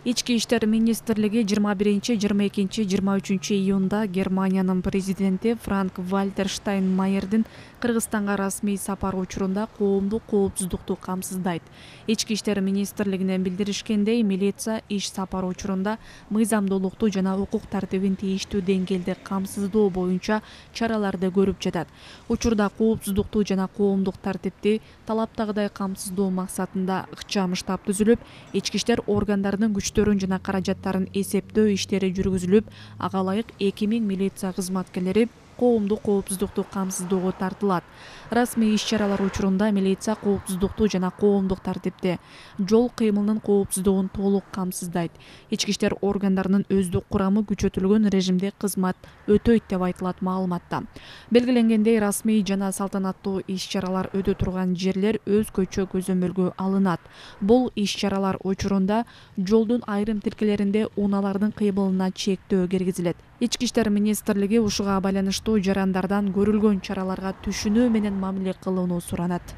Ички иштер министрлиги 21-22 июнда Германиянын президенти Франк-Вальтер Штайнмайердин Кыргызстанга расмий сапары учурунда коомдук коопсуздукту камсыздайт. Ички иштер министрлигинен билдиришкендей, милиция иш сапары учурунда мыйзамдуулукту жана укук тартибин тийиштүү деңгээлде камсыздоо боюнча чараларды көрүп жатат. Учурда коопсуздукту жана коомдук тартипти талаптагыдай камсыздоо максатында ыкчам штаб түзүлүп, ички иштер органдарынын күчтөрүн жана каражаттарын эсептөө иштери жүргүзүлүп, ага ылайык 2000 милиция кызматкерлери коомдук коопсуздукту камсыздоого тартылат. Расмий иш-чаралар учурунда милиция коопсуздукту жана коомдук тартипти, жол кыймылынын коопсуздугун толук камсыздайт. Ички иштер органдарынын өздүк курамы күчөтүлгөн режимде кызмат өтөйт деп айтылат маалыматта. Белгиленгендей, расмий жана салтанаттуу иш-чаралар өтө турган жерлер өзгөчө көзөмөлгө алынат. Бул иш-чаралар учурунда жолдун айрым тилкелеринде унаалардын кыймылына чектөө киргизилет. Ички иштер министрлиги ушуга байланыштуу жарандардан көрүлгөн чараларга түшүнүү менен мамиле кылууну суранат.